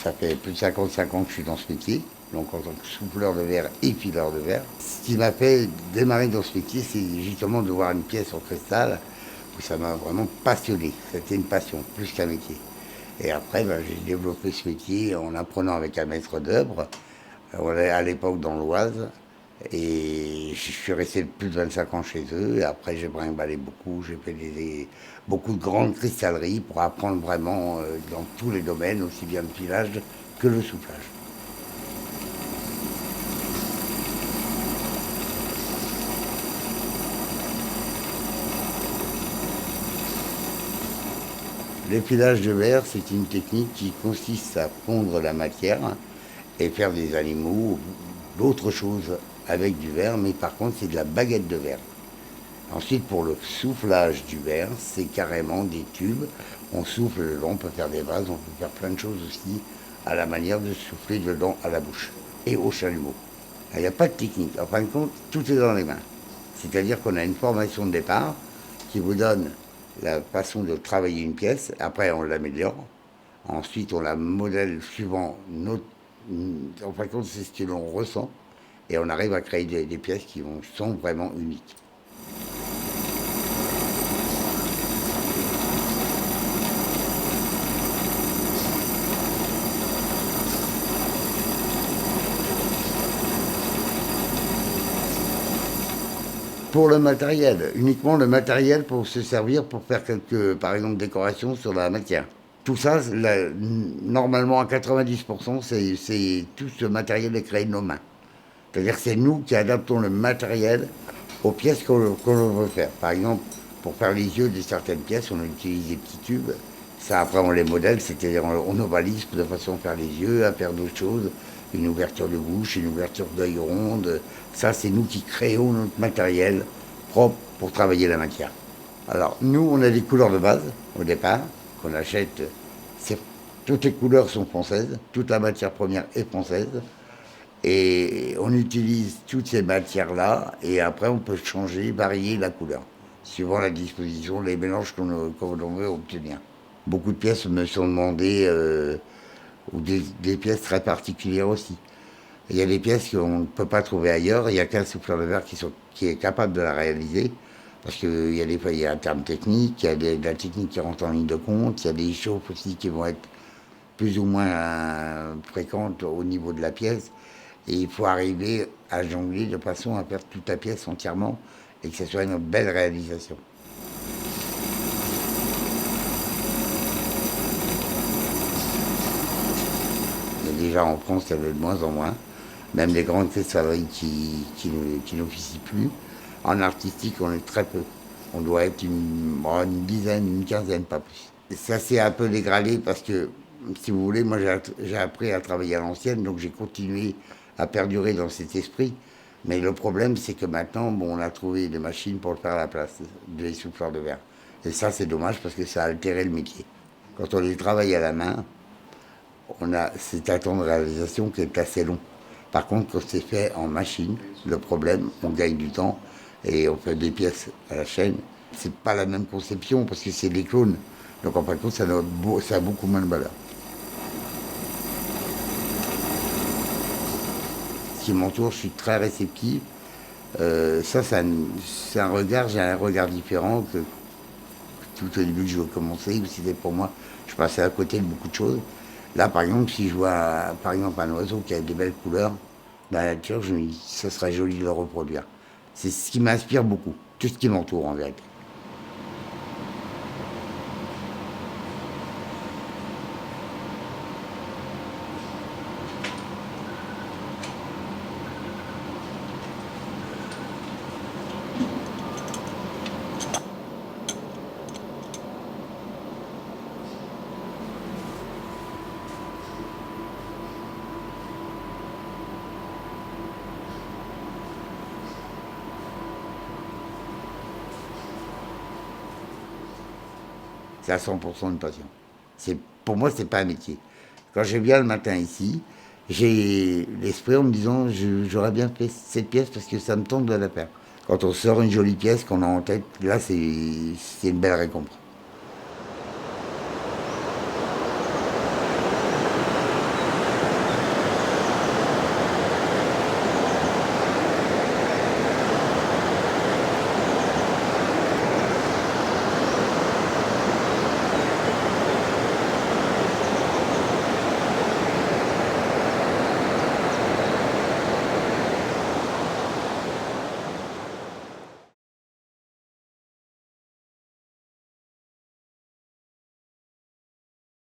Ça fait plus de 55 ans que je suis dans ce métier, donc en tant que souffleur de verre et fileur de verre. Ce qui m'a fait démarrer dans ce métier, c'est justement de voir une pièce en cristal où ça m'a vraiment passionné. C'était une passion, plus qu'un métier. Et après, ben, j'ai développé ce métier en apprenant avec un maître d'œuvre. On est à l'époque dans l'Oise. Et je suis resté plus de 25 ans chez eux. Et après, j'ai brimballé beaucoup. J'ai fait beaucoup de grandes cristalleries pour apprendre vraiment dans tous les domaines, aussi bien le filage que le soufflage. Le filage de verre, c'est une technique qui consiste à fondre la matière et faire des animaux, d'autres choses avec du verre, mais par contre, c'est de la baguette de verre. Ensuite, pour le soufflage du verre, c'est carrément des tubes. On souffle dedans, on peut faire des vases, on peut faire plein de choses aussi à la manière de souffler dedans à la bouche et au chalumeau. Il n'y a pas de technique. En fin de compte, tout est dans les mains. C'est-à-dire qu'on a une formation de départ qui vous donne la façon de travailler une pièce. Après, on l'améliore. Ensuite, on la modèle suivant notre... En fin de compte, c'est ce que l'on ressent. Et on arrive à créer des pièces qui sont vraiment uniques. Pour le matériel, uniquement le matériel pour se servir pour faire quelques, par exemple, décorations sur la matière. Tout ça, normalement à 90%, tout ce matériel est créé de nos mains. C'est-à-dire que c'est nous qui adaptons le matériel aux pièces qu'on veut faire. Par exemple, pour faire les yeux de certaines pièces, on utilise des petits tubes. Ça, après, on les modèle, c'est-à-dire on ovalise de façon à faire les yeux, à faire d'autres choses. Une ouverture de bouche, une ouverture d'œil ronde. Ça, c'est nous qui créons notre matériel propre pour travailler la matière. Alors, nous, on a des couleurs de base au départ, qu'on achète. Toutes les couleurs sont françaises, toute la matière première est française. Et on utilise toutes ces matières-là, et après, on peut changer, varier la couleur, suivant la disposition, les mélanges qu'on veut obtenir. Beaucoup de pièces me sont demandées, ou des pièces très particulières aussi. Il y a des pièces qu'on ne peut pas trouver ailleurs. Il n'y a qu'un souffleur de verre qui est capable de la réaliser. Parce qu'il y a des fois, il y a un terme technique, il y a de la technique qui rentre en ligne de compte, il y a des chauffes aussi qui vont être plus ou moins fréquentes au niveau de la pièce. Et il faut arriver à jongler de façon à faire toute la pièce entièrement et que ce soit une belle réalisation. Mais déjà en France, il y en a de moins en moins. Même les grandes cristalleries qui n'officient plus. En artistique, on est très peu. On doit être une dizaine, une quinzaine, pas plus. Et ça s'est un peu dégradé parce que, si vous voulez, moi j'ai appris à travailler à l'ancienne, donc j'ai continué à perdurer dans cet esprit. Mais le problème, c'est que maintenant, bon, on a trouvé des machines pour le faire à la place, des souffleurs de verre. Et ça, c'est dommage parce que ça a altéré le métier. Quand on les travaille à la main, c'est un temps de réalisation qui est assez long. Par contre, quand c'est fait en machine, le problème, on gagne du temps et on fait des pièces à la chaîne. C'est pas la même conception parce que c'est des clones. Donc en fin de compte, ça a beaucoup moins de valeur. Ce qui m'entoure, je suis très réceptif. C'est un regard, j'ai un regard différent que tout au début que je veux commencer, où c'était pour moi, je passais à côté de beaucoup de choses. Là, par exemple, si je vois par exemple un oiseau qui a des belles couleurs dans la nature, je me dis, ce serait joli de le reproduire. C'est ce qui m'inspire beaucoup, tout ce qui m'entoure en vérité. C'est à 100% une passion. Pour moi, c'est pas un métier. Quand je viens le matin ici, j'ai l'esprit en me disant j'aurais bien fait cette pièce parce que ça me tente de la faire. Quand on sort une jolie pièce qu'on a en tête, là, c'est une belle récompense.